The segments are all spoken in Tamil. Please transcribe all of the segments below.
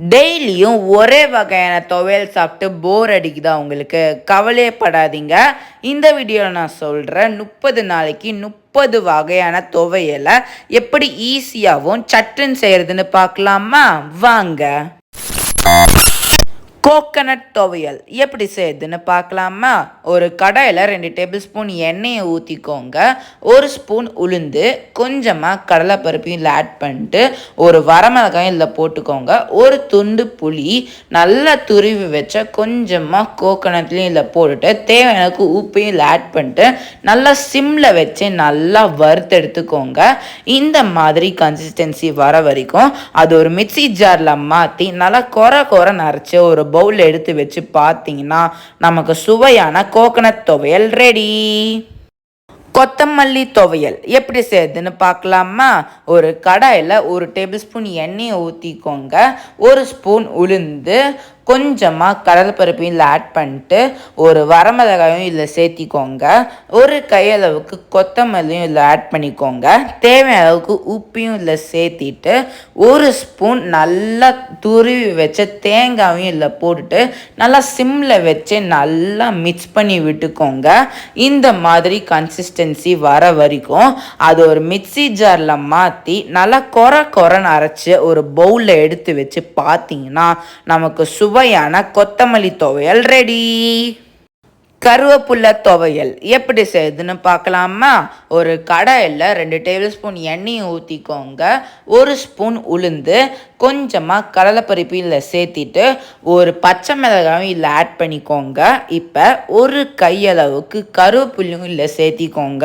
டெய்லியும் ஒரே வகையான துவையல் சாப்பிட்டு போர் அடிக்குதா உங்களுக்கு? கவலையப்படாதீங்க. இந்த வீடியோவில் நான் சொல்கிறேன் 30 நாளைக்கு 30 வகையான துவையலை எப்படி ஈஸியாகவும் சட்டுன்னு செய்கிறதுன்னு பார்க்கலாமா? வாங்க. கோகனட் துவையல் எப்படி செய்யுதுன்னு பார்க்கலாமா? ஒரு கடாயில் 2 டேபிள் ஸ்பூன் எண்ணெயை ஊற்றிக்கோங்க. 1 ஸ்பூன் உளுந்து, கொஞ்சமாக கடலைப்பருப்பையும் இதில் ஆட் பண்ணிட்டு ஒரு வரமிளகாயும் இதில் போட்டுக்கோங்க. ஒரு துண்டு புளி, நல்லா துருவி வச்ச கொஞ்சமாக கோகனட்லையும் இதில் போட்டுட்டு தேவையான உப்பையும் இதில் ஆட் பண்ணிட்டு நல்லா சிம்மில் வச்சு நல்லா வறுத்தெடுத்துக்கோங்க. இந்த மாதிரி கன்சிஸ்டன்சி வர வரைக்கும் அது ஒரு மிக்சி ஜாரில் மாற்றி நல்லா கொர நரைச்சி ஒரு பவுல் எடுத்து வச்சு பார்த்தீங்கன்னா நமக்கு சுவையான கோகனட் துவையல் ரெடி. கொத்தமல்லி துவையல் எப்படி செய்யுதுன்னு பார்க்கலாமா? ஒரு கடாயில் 1 டேபிள் ஸ்பூன் எண்ணெயை ஊற்றிக்கோங்க. 1 ஸ்பூன் உளுந்து, கொஞ்சமாக கடலைப்பருப்பையும் இதில் ஆட் பண்ணிட்டு ஒரு வரமிளகாயும் இதில் சேர்த்திக்கோங்க. ஒரு கையளவுக்கு கொத்தமல்லியும் இதில் ஆட் பண்ணிக்கோங்க. தேவையான அளவுக்கு உப்பையும் இதில் சேர்த்திட்டு 1 ஸ்பூன் நல்லா துருவி வச்ச தேங்காயும் இதில் போட்டுட்டு நல்லா சிம்மில் வச்சு நல்லா மிக்ஸ் பண்ணி விட்டுக்கோங்க. இந்த மாதிரி கன்சிஸ்டன்சி வர வரைக்கும் அது ஒரு மிக்சி ஜாரில் மாற்றி நல்லா கொரன்னு அரைச்சி ஒரு பவுலில் எடுத்து வச்சு பார்த்தீங்கன்னா நமக்கு சுவையான கொத்தமல்லி துவையல் ரெடி. கருவேப்பிலை துவையல் எப்படி செய்யுதுன்னு பார்க்கலாமா? ஒரு கடாயில் 2 டேபிள் ஸ்பூன் எண்ணெயை ஊற்றிக்கோங்க. 1 ஸ்பூன் உளுந்து, கொஞ்சமாக கடலைப்பருப்பையும் இதில் சேர்த்திட்டு ஒரு பச்சை மிளகாயும் இதில் ஆட் பண்ணிக்கோங்க. இப்போ ஒரு கையளவுக்கு கருவேப்பிலையும் இதில் சேர்த்திக்கோங்க.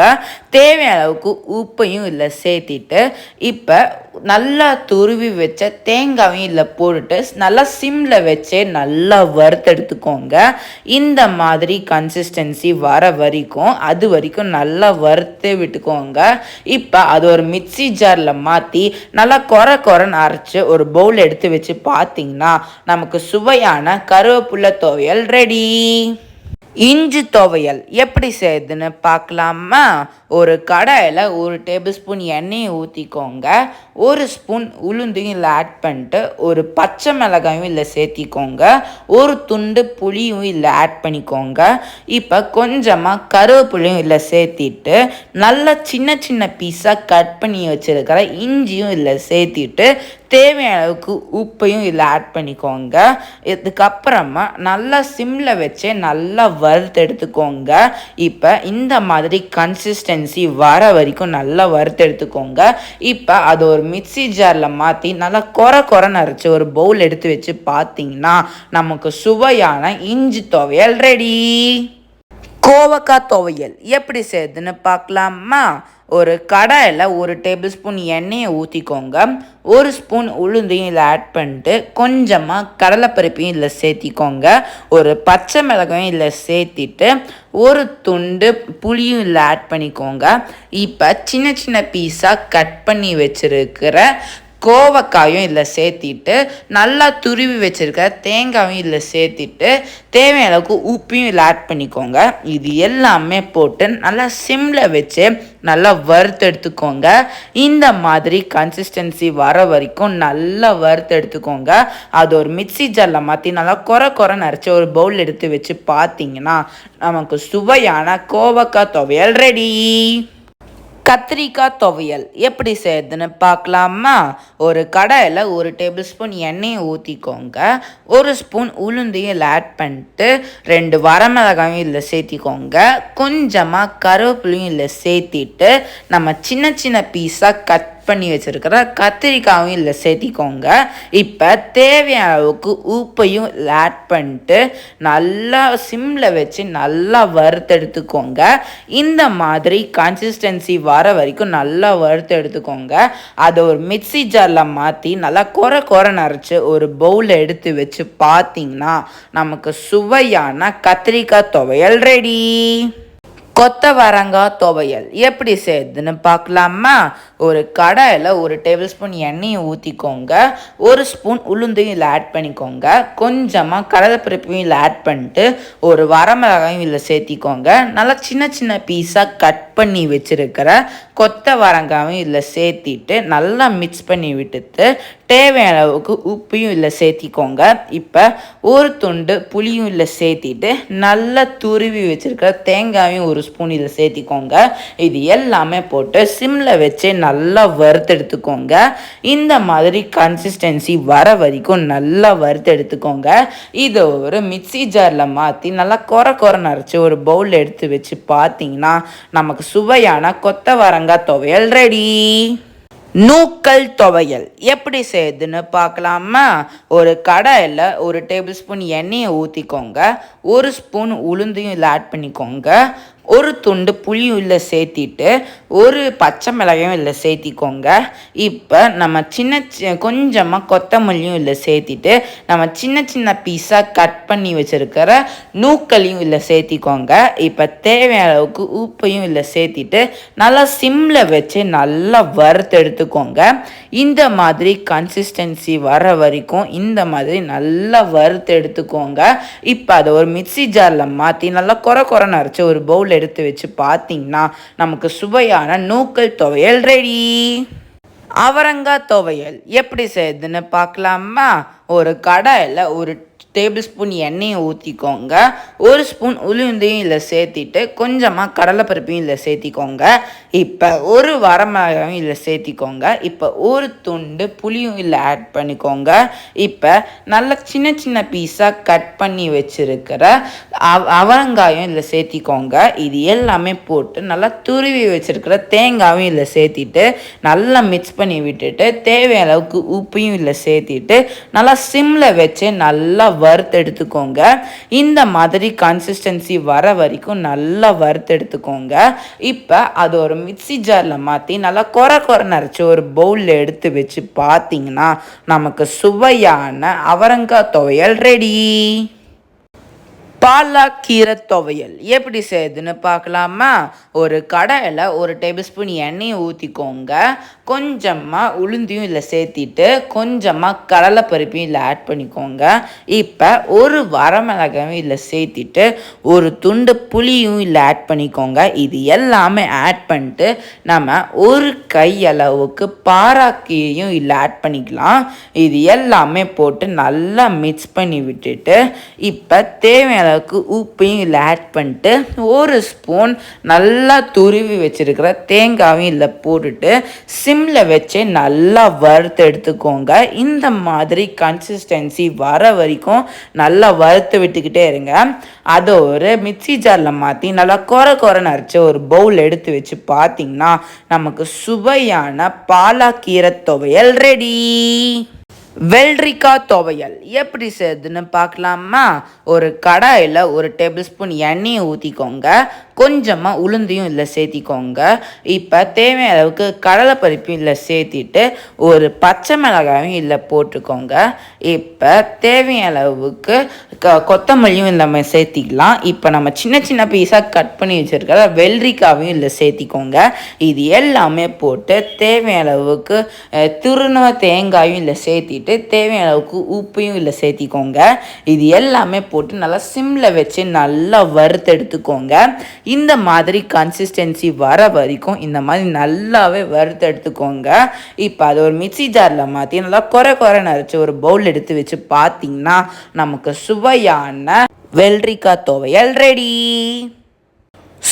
தேவையான அளவுக்கு உப்பையும் இதில் சேர்த்திட்டு இப்போ நல்லா துருவி வச்ச தேங்காயும் இதில் போட்டுட்டு நல்லா சிம்மில் வச்சே நல்லா வறுத்தெடுத்துக்கோங்க. இந்த மாதிரி கன்சிஸ்டன்சி வர வரைக்கும் அது வரைக்கும் நல்லா வறுத்து விட்டுக்கோங்க. இப்போ அது ஒரு மிக்சி ஜாரில் மாற்றி நல்லா கொரன்னு அரைச்சி ஒரு பவுல் எடுத்து வச்சு பார்த்தீங்கன்னா நமக்கு சுவையான கருவேப்பிலை துவையல் ரெடி. இஞ்சி துவையல் எப்படி செய்யுதுன்னு பார்க்கலாமா? ஒரு கடாயில் 1 டேபிள் ஸ்பூன் எண்ணெயை ஊற்றிக்கோங்க. 1 ஸ்பூன் உளுந்தையும் இதில் ஆட் பண்ணிட்டு ஒரு பச்சை மிளகாயும் இதில் சேர்த்திக்கோங்க. ஒரு துண்டு புளியும் இதில் ஆட் பண்ணிக்கோங்க. இப்போ கொஞ்சமாக கருவேப்பிலையும் இதில் சேர்த்திட்டு நல்லா சின்ன பீஸாக கட் பண்ணி வச்சுருக்கிற இஞ்சியும் இதில் சேர்த்திட்டு தேவையான அளவுக்கு உப்பையும் இதில் ஆட் பண்ணிக்கோங்க. இதுக்கப்புறமா நல்லா சிம்மில் வச்சு நல்லா வறுத்தெடுத்துக்கோங்க. இப்போ இந்த மாதிரி கன்சிஸ்டன்சி வர வரைக்கும் நல்லா வறுத்தெடுத்துக்கோங்க. இப்போ அது ஒரு மிக்சி ஜாரில் மாற்றி நல்லா கொரன்னு அரைச்சி ஒரு பவுல் எடுத்து வச்சு பார்த்தீங்கன்னா நமக்கு சுவையான இஞ்சி துவையல் ரெடி. கோவக்காய் துவையல் எப்படி செய்யுதுன்னு பார்க்கலாமா? ஒரு கடாயில் 1 டேபிள் ஸ்பூன் எண்ணெயை ஊற்றிக்கோங்க. 1 ஸ்பூன் உளுந்தையும் இதில் ஆட் பண்ணிட்டு கொஞ்சமாக கடலைப்பருப்பையும் இதில் சேர்த்திக்கோங்க. ஒரு பச்சை மிளகாயும் இதில் சேர்த்திட்டு ஒரு துண்டு புளியும் இதில் ஆட் பண்ணிக்கோங்க. இப்போ சின்ன பீஸாக கட் பண்ணி வச்சுருக்கிற கோவக்காயும் இதில் சேர்த்திட்டு நல்லா துருவி வச்சுருக்க தேங்காயும் இதில் சேர்த்திட்டு தேவையான அளவுக்கு உப்பையும் இதில் ஆட் பண்ணிக்கோங்க. இது எல்லாமே போட்டு நல்லா சிம்மில் வச்சு நல்லா வறுத்தெடுத்துக்கோங்க. இந்த மாதிரி கன்சிஸ்டன்சி வர வரைக்கும் நல்லா வறுத்தெடுத்துக்கோங்க. அது ஒரு மிக்சி ஜாரில் மாற்றி நல்லா கொரன்னு அரைச்சி ஒரு பவுல் எடுத்து வச்சு பார்த்தீங்கன்னா நமக்கு சுவையான கோவக்காய் துவையல் ரெடி. கத்திரிக்காய் துவையல் எப்படி செய்யுதுன்னு பார்க்கலாமா? ஒரு கடாயில் 1 டேபிள் ஸ்பூன் எண்ணெயை ஊற்றிக்கோங்க. 1 ஸ்பூன் உளுந்தையும் இதில் ஆட் பண்ணிட்டு 2 வரமிளகாயும் இதில் சேர்த்திக்கோங்க. கொஞ்சமாக கருவேப்பிலையும் இதில் சேர்த்திட்டு நம்ம சின்ன பீஸாக கட் பண்ணி வச்சுருக்கிற கத்திரிக்காயும் இதில் சேர்த்திக்கோங்க. இப்போ தேவையான அளவுக்கு உப்பையும் ஆட் பண்ணிட்டு நல்லா சிம்மில் வச்சு நல்லா வறுத்தெடுத்துக்கோங்க. இந்த மாதிரி கன்சிஸ்டன்சி வர வரைக்கும் நல்லா வறுத்தெடுத்துக்கோங்க. அதை ஒரு மிக்சி ஜாரில் மாற்றி நல்லா கொரன்னு அரைச்சி ஒரு பவுலில் எடுத்து வச்சு பார்த்தீங்கன்னா நமக்கு சுவையான கத்திரிக்காய் துவையல் ரெடி. கொத்தவரங்காய் துவையல் எப்படி செய்யுதுன்னு பார்க்கலாமா? ஒரு கடாயில் 1 டேபிள் ஸ்பூன் எண்ணெயை ஊற்றிக்கோங்க. 1 ஸ்பூன் உளுந்தையும் இதில் ஆட் பண்ணிக்கோங்க. கொஞ்சமாக கடலைப்பருப்பையும் இதில் ஆட் பண்ணிட்டு ஒரு வரமிளகாயும் இதில் சேர்த்திக்கோங்க. நல்லா சின்ன பீஸாக கட் பண்ணி வச்சுருக்கிற கொத்தவரங்காயும் இதில் சேர்த்திட்டு நல்லா மிக்ஸ் பண்ணி விட்டுட்டு தேவையான அளவுக்கு உப்பையும் இதில் சேர்த்திக்கோங்க. இப்போ ஒரு துண்டு புளியும் இதில் சேர்த்திட்டு நல்லா துருவி வச்சுருக்கிற தேங்காயும் ஒரு ஸ்பூன் இதில் சேர்த்திக்கோங்க. இது எல்லாமே போட்டு சிம்மில் வச்சு நல்லா வறுத்தெடுத்துக்கோங்க. இந்த மாதிரி கன்சிஸ்டன்சி வர வரைக்கும் நல்லா வறுத்தெடுத்துக்கோங்க. இதை ஒரு மிக்சி ஜாரில் மாற்றி நல்லா கொர நரைச்சி ஒரு பவுலில் எடுத்து வச்சு பார்த்தீங்கன்னா நமக்கு சுவையான கொத்தவரங்காய் துவையல் ரெடி. நூக்கல் துவையல் எப்படி செய்யுதுன்னு பார்க்கலாமா? ஒரு கடாயில் ஒரு டேபிள் ஸ்பூன் எண்ணெயை ஊற்றிக்கோங்க. ஒரு ஸ்பூன் உளுந்தையும் இதில் ஆட் பண்ணிக்கோங்க. ஒரு துண்டு புளியும் இல்லை சேர்த்திட்டு ஒரு பச்சை மிளகாயும் இல்லை சேர்த்திக்கோங்க. இப்போ நம்ம கொஞ்சமாக கொத்தமல்லியும் இல்லை சேர்த்திட்டு நம்ம சின்ன பீஸாக கட் பண்ணி வச்சுருக்கிற நூக்களையும் இல்லை சேர்த்திக்கோங்க. இப்போ தேவையான அளவுக்கு உப்பையும் இல்லை சேர்த்திட்டு நல்லா சிம்மில் வச்சு நல்லா வறுத்து எடுத்துக்கோங்க. இந்த மாதிரி கன்சிஸ்டன்சி வர வரைக்கும் இந்த மாதிரி நல்லா வறுத்து எடுத்துக்கோங்க. இப்போ அதை ஒரு மிக்சி ஜாரில் மாற்றி நல்லா கொரன்னு அரைச்சி ஒரு பவுல் எடுத்து வச்சு பார்த்தீங்கன்னா நமக்கு சுவையான நூக்கல் துவையல் ரெடி. அவரங்காய் துவையல் எப்படி செய்யுதுன்னு பார்க்கலாமா? ஒரு கடாயில் ஒரு டேபிள் ஸ்பூன் எண்ணெயை ஊற்றிக்கோங்க. ஒரு ஸ்பூன் உளுந்தையும் இதில் சேர்த்திட்டு கொஞ்சமாக கடலைப்பருப்பையும் இதில் சேர்த்திக்கோங்க. இப்போ ஒரு வரமிளகாயும் இதில் சேர்த்திக்கோங்க. இப்போ ஒரு துண்டு புளியும் இதில் ஆட் பண்ணிக்கோங்க. இப்போ நல்லா சின்ன பீஸாக கட் பண்ணி வச்சுருக்கிற அவரங்காயும் இதில் சேர்த்திக்கோங்க. இது எல்லாமே போட்டு நல்லா துருவி வச்சுருக்கிற தேங்காயும் இதில் சேர்த்திட்டு நல்லா மிக்ஸ் பண்ணி விட்டுட்டு தேவையான அளவுக்கு உப்பையும் இதில் சேர்த்திட்டு நல்லா சிம்மில் வச்சு நல்லா வறுத்து எடுத்துக்கோங்க. இந்த மாதிரி கன்சிஸ்டன்சி வர வரைக்கும் நல்லா வறுத்து எடுத்துக்கோங்க. இப்போ அது ஒரு மிக்சி ஜாரில் மாற்றி நல்லா கொரன்னு அரைச்சி ஒரு பவுலில் எடுத்து வச்சு பார்த்தீங்கன்னா நமக்கு சுவையான அவரங்காய் துவையல் ரெடி. பாலக்கீரை துவையல் எப்படி செய்யுதுன்னு பார்க்கலாமா? ஒரு கடாயில் ஒரு டேபிள் ஸ்பூன் எண்ணெயை ஊற்றிக்கோங்க. கொஞ்சமாக உளுந்தையும் இதில் சேர்த்திட்டு கொஞ்சமாக கடலைப்பருப்பையும் இதில் ஆட் பண்ணிக்கோங்க. இப்போ ஒரு வரமிளகாயும் இதில் சேர்த்திட்டு ஒரு துண்டு புளியும் இதில் ஆட் பண்ணிக்கோங்க. இது எல்லாமே ஆட் பண்ணிட்டு நம்ம ஒரு கையளவுக்கு பாராக்கீரையும் இதில் ஆட் பண்ணிக்கலாம். இது எல்லாமே போட்டு நல்லா மிக்ஸ் பண்ணி விட்டுட்டு இப்போ தேவையான உப்பையும் இதில் ஆட் பண்ணிட்டு ஒரு ஸ்பூன் நல்லா துருவி வச்சிருக்கிற தேங்காயும் இதில் போட்டுட்டு சிம்மில் வச்சு நல்லா வறுத்து எடுத்துக்கோங்க. இந்த மாதிரி கன்சிஸ்டன்சி வர வரைக்கும் நல்லா வறுத்து விட்டுக்கிட்டே இருங்க. அதை ஒரு மிக்சி ஜாரில் மாற்றி நல்லா கொரன்னு அரைச்சி ஒரு பவுல் எடுத்து வச்சு பார்த்தீங்கன்னா நமக்கு சுவையான பாலக்கீரை துவையல் ரெடி. வெள்ளரிக்காய் துவையல் எப்படி செய்யுதுன்னு பார்க்கலாமா? ஒரு கடாயில் ஒரு டேபிள் ஸ்பூன் எண்ணெயை ஊற்றிக்கோங்க. கொஞ்சமாக உளுந்தையும் இதில் சேர்த்திக்கோங்க. இப்போ தேவையான அளவுக்கு கடலைப்பருப்பையும் இதில் சேர்த்திட்டு ஒரு பச்சை மிளகாயும் இதில் போட்டுக்கோங்க. இப்போ தேவையான அளவுக்கு கொத்தமல்லியும் நம்ம சேர்த்திக்கலாம். இப்போ நம்ம சின்ன பீஸாக கட் பண்ணி வச்சுருக்கிற வெள்ளரிக்காவையும் இதில் சேர்த்திக்கோங்க. இது எல்லாமே போட்டு தேவையான அளவுக்கு துருவ தேங்காயும் இதில் சேர்த்திட்டு தேவையான அளவுக்கு உப்பையும் இதில் சேர்த்திக்கோங்க. இது எல்லாமே போட்டு நல்லா சிம்மில் வச்சு நல்லா வறுத்து எடுத்துக்கோங்க. இந்த மாதிரி கன்சிஸ்டன்சி வர வரைக்கும் இந்த மாதிரி நல்லாவே வறுத்து எடுத்துக்கோங்க. இப்போ அதை ஒரு மிக்சி ஜாரில் மாற்றி நல்லா கொரன்னு அரைச்சி ஒரு பவுல் எடுத்து வச்சு பார்த்தீங்கன்னா நமக்கு சுவையான வெள்ளரிக்காய் துவையல் ரெடி.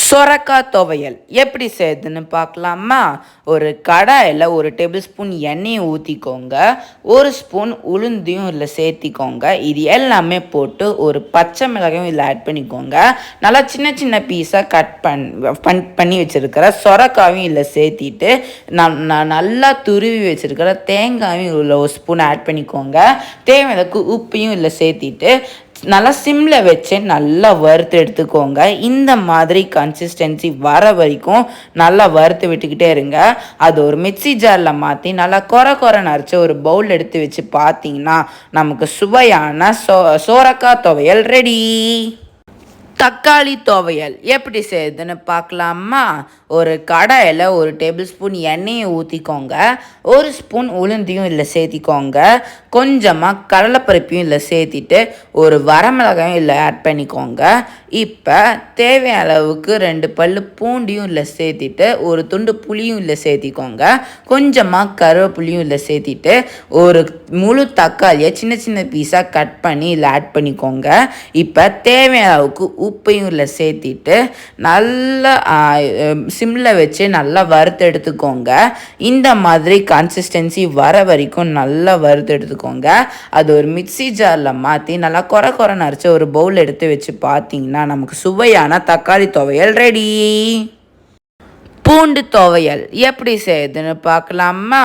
சொரக்காய் துவையல் எப்படி செய்யுதுன்னு பார்க்கலாமா? ஒரு கடாயில் ஒரு டேபிள் ஸ்பூன் எண்ணெயை ஊற்றிக்கோங்க. ஒரு ஸ்பூன் உளுந்தையும் இதில் சேர்த்திக்கோங்க. இது எல்லாமே போட்டு ஒரு பச்சை மிளகாயும் இதில் ஆட் பண்ணிக்கோங்க. நல்லா சின்ன பீஸாக கட் பண்ணி வச்சுருக்கிற சொரக்காயும் இதில் சேர்த்திட்டு நல்லா துருவி வச்சுருக்கிற தேங்காயும் இதில் ஒரு ஸ்பூன் ஆட் பண்ணிக்கோங்க. தேவையானதுக்கு உப்பையும் இதில் சேர்த்திட்டு நல்லா சிம்மில் வச்சு நல்லா வறுத்து எடுத்துக்கோங்க. இந்த மாதிரி கன்சிஸ்டன்சி வர வரைக்கும் நல்லா வறுத்து விட்டுக்கிட்டே இருங்க. அது ஒரு மிக்சி ஜாரில் மாற்றி நல்லா கொரன்னு அரைச்சி ஒரு பவுல் எடுத்து வச்சு பார்த்தீங்கன்னா நமக்கு சுவையான சோரக்காய் துவையல் ரெடி. தக்காளி துவையல் எப்படி செய்யுதுன்னு பார்க்கலாமா? ஒரு கடாயில் ஒரு டேபிள் ஸ்பூன் எண்ணெயை ஊற்றிக்கோங்க. ஒரு ஸ்பூன் உளுந்தையும் இல்லை சேர்த்திக்கோங்க. கொஞ்சமாக கடலைப்பருப்பையும் இல்லை சேர்த்திட்டு ஒரு வரமிளகாயும் இல்லை ஆட் பண்ணிக்கோங்க. இப்போ தேவையான அளவுக்கு 2 பல் பூண்டியும் இல்லை சேர்த்திட்டு ஒரு துண்டு புளியும் இல்லை சேர்த்திக்கோங்க. கொஞ்சமாக கருவேப்பிலையும் இல்லை சேர்த்திட்டு ஒரு முழு தக்காளியை சின்ன சின்ன பீஸாக கட் பண்ணி இல்லை ஆட் பண்ணிக்கோங்க. இப்போ தேவையான அளவுக்கு உப்பையும் இல்லை சேர்த்திட்டு நல்லா சிம்மில் வச்சு நல்லா வறுத்து எடுத்துக்கோங்க. இந்த மாதிரி கன்சிஸ்டன்சி வர வரைக்கும் நல்லா வறுத்து எடுத்துக்கோங்க. அது ஒரு மிக்ஸி ஜாரில் மாற்றி நல்லா குறை நரைச்சி ஒரு பவுல் எடுத்து வச்சு பார்த்தீங்கன்னா நமக்கு சுவையான தக்காளி துவையல் ரெடி. பூண்டு துவையல் எப்படி செய்யுதுன்னு பார்க்கலாமா?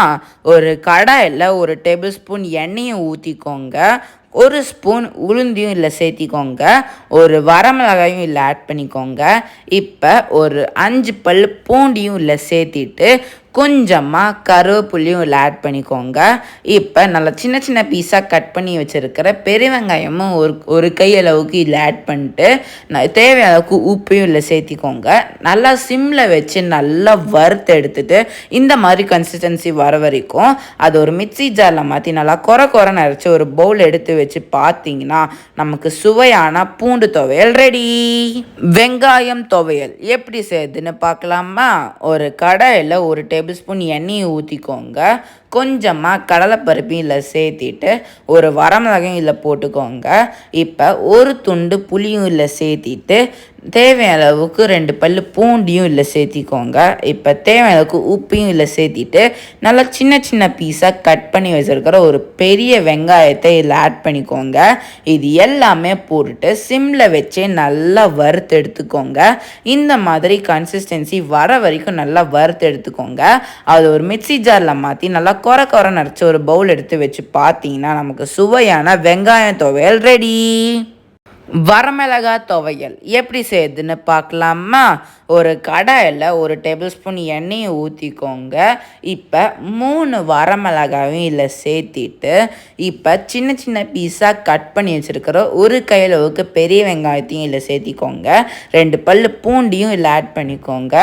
ஒரு கடாயில் ஒரு டேபிள் ஸ்பூன் எண்ணெயை ஊற்றிக்கோங்க. ஒரு ஸ்பூன் உளுந்தையும் இல்லை சேர்த்திக்கோங்க. ஒரு வரமிளகாயும் இல்லை ஆட் பண்ணிக்கோங்க. இப்போ ஒரு 5 பல் பூண்டியும் இல்லை சேர்த்திட்டு கொஞ்சமாக கருவேப்பிலையும் இல்லை ஆட் பண்ணிக்கோங்க. இப்போ நல்லா சின்ன சின்ன பீஸாக கட் பண்ணி வச்சுருக்கிற பெரிய வெங்காயமும் ஒரு கை அளவுக்கு இல்லை ஆட் பண்ணிட்டு தேவையான அளவுக்கு உப்பையும் இல்லை சேர்த்திக்கோங்க. நல்லா சிம்மில் வச்சு நல்லா வறுத்து எடுத்துட்டு இந்த மாதிரி கன்சிஸ்டன்சி வர வரைக்கும் அது ஒரு மிக்ஸி ஜாரில் மாற்றி நல்லா குறை நரைச்சி ஒரு பவுல் எடுத்து வச்சு பார்த்தீங்கன்னா நமக்கு சுவையான பூண்டு துவையல் ரெடி. வெங்காயம் துவையல் எப்படி செய்யுதுன்னு பார்க்கலாமா? ஒரு கடாயில் ஒரு டேபிள் ஸ்பூன் எண்ணெயை ஊற்றிக்கோங்க. கொஞ்சமாக கடலைப்பருப்பையும் இல்லை சேர்த்திட்டு ஒரு வரமிளகாயும் இல்லை போட்டுக்கோங்க. இப்போ ஒரு துண்டு புளியும் இல்லை சேர்த்திட்டு தேவையான அளவுக்கு 2 பல் பூண்டியும் இல்லை சேர்த்திக்கோங்க. இப்போ தேவையான அளவுக்கு உப்பையும் இல்லை சேர்த்திட்டு நல்லா சின்ன சின்ன பீஸாக கட் பண்ணி வச்சுருக்கிற ஒரு பெரிய வெங்காயத்தை இதில் ஆட் பண்ணிக்கோங்க. இது எல்லாமே போட்டுட்டு சிம்மில் வச்சே நல்லா வறுத்து எடுத்துக்கோங்க. இந்த மாதிரி கன்சிஸ்டன்சி வர வரைக்கும் நல்லா வறுத்து எடுத்துக்கோங்க. அது ஒரு மிக்ஸி ஜாரில் மாற்றி நல்லா குறை நரைச்சி ஒரு பவுல் எடுத்து வச்சு பார்த்தீங்கன்னா நமக்கு சுவையான வெங்காயம் துவையல் ரெடி. வரமிளகாய் துவையல் எப்படி செய்யுதுன்னு பார்க்கலாமா? ஒரு கடாயில் ஒரு டேபிள் ஸ்பூன் எண்ணெயை ஊற்றிக்கோங்க. இப்போ 3 வரமிளகாயும் இல்லை சேர்த்திட்டு இப்போ சின்ன சின்ன பீஸாக கட் பண்ணி வச்சுருக்கிற ஒரு கையளவுக்கு பெரிய வெங்காயத்தையும் இல்லை சேர்த்திக்கோங்க. 2 பல் பூண்டியும் இல்லை ஆட் பண்ணிக்கோங்க.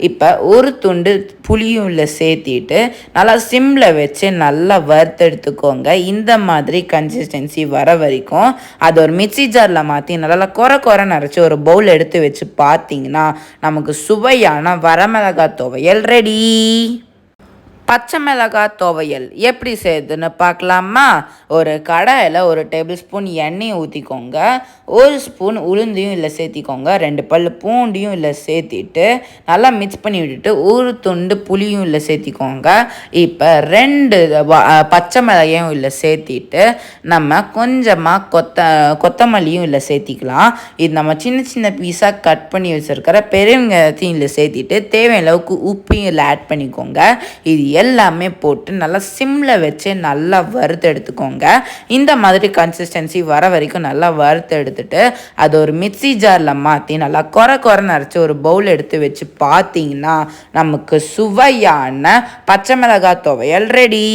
இப்போ ஒரு துண்டு புளியும் இல்லை சேர்த்திட்டு நல்லா சிம்மில் வச்சு நல்லா வறுத்தெடுத்துக்கோங்க. இந்த மாதிரி கன்சிஸ்டன்சி வர வரைக்கும் அது ஒரு மிக்ஸி ஜாரில் மாற்றி நல்லா குறை நரைச்சி ஒரு பவுல் எடுத்து வச்சு பார்த்தீங்கன்னா நமக்கு சுவையான வரமிளகாய் துவையல் ரெடி. பச்சை மிளகாய் துவையல் எப்படி செய்யுதுன்னு பார்க்கலாமா? ஒரு கடாயில் ஒரு டேபிள் ஸ்பூன் எண்ணெயை ஊற்றிக்கோங்க. ஒரு ஸ்பூன் உளுந்தையும் இல்லை சேர்த்திக்கோங்க. 2 பல் பூண்டியும் இல்லை சேர்த்திட்டு நல்லா மிக்ஸ் பண்ணி விட்டுட்டு ஒரு துண்டு புளியும் இல்லை சேர்த்திக்கோங்க. இப்போ 2 பச்சை மிளகாயும் இல்லை சேர்த்திட்டு நம்ம கொஞ்சமாக கொத்தமல்லியும் இல்லை சேர்த்திக்கலாம். இது நம்ம சின்ன சின்ன பீஸாக கட் பண்ணி வச்சுருக்கிற பெரிய வெங்காயத்தையும் இல்லை சேர்த்திட்டு தேவையான அளவுக்கு உப்பையும் இல்லை ஆட் பண்ணிக்கோங்க. இது எல்லாமே போட்டு நல்லா சிம்மில் வச்சு நல்லா வறுத்து எடுத்துக்கோங்க. இந்த மாதிரி கன்சிஸ்டன்சி வர வரைக்கும் நல்லா வறுத்து எடுத்துட்டு அது ஒரு மிக்ஸி ஜாரில் மாற்றி நல்லா குறை நரைச்சி ஒரு பவுல் எடுத்து வச்சு பார்த்தீங்கன்னா நமக்கு சுவையான பச்சை மிளகாய் துவையல் ரெடி.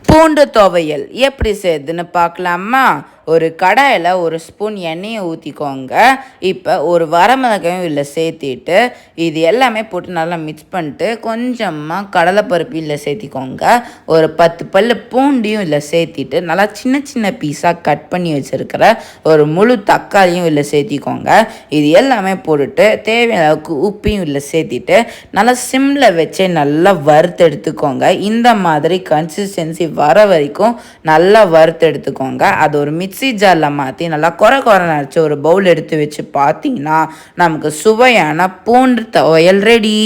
பூண்டு துவையல் எப்படி செய்யுதுன்னு பார்க்கலாமா? ஒரு கடாயில் ஒரு ஸ்பூன் எண்ணெயை ஊற்றிக்கோங்க. இப்போ ஒரு வரமிளகாயும் இல்லை சேர்த்திட்டு இது எல்லாமே போட்டு நல்லா மிக்ஸ் பண்ணிட்டு கொஞ்சமாக கடலைப்பருப்பு இல்லை சேர்த்திக்கோங்க. ஒரு 10 பல் பூண்டியும் இல்லை சேர்த்திட்டு நல்லா சின்ன சின்ன பீஸாக கட் பண்ணி வச்சுருக்கிற ஒரு முழு தக்காளியும் இல்லை சேர்த்திக்கோங்க. இது எல்லாமே போட்டுட்டு தேவையான அளவுக்கு உப்பையும் இல்லை சேர்த்திட்டு நல்லா சிம்மில் வச்சே நல்லா வறுத்து எடுத்துக்கோங்க. இந்த மாதிரி கன்சிஸ்டன்சி வர வரைக்கும் நல்லா வறுத்து எடுத்துக்கோங்க. அது ஒரு மிக்ஸி ஜாரில் மாற்றி நல்லா குறை நரைச்சி ஒரு பவுல் எடுத்து வச்சு பார்த்தீங்கன்னா நமக்கு சுவையான பூண்டு துவையல் ரெடி.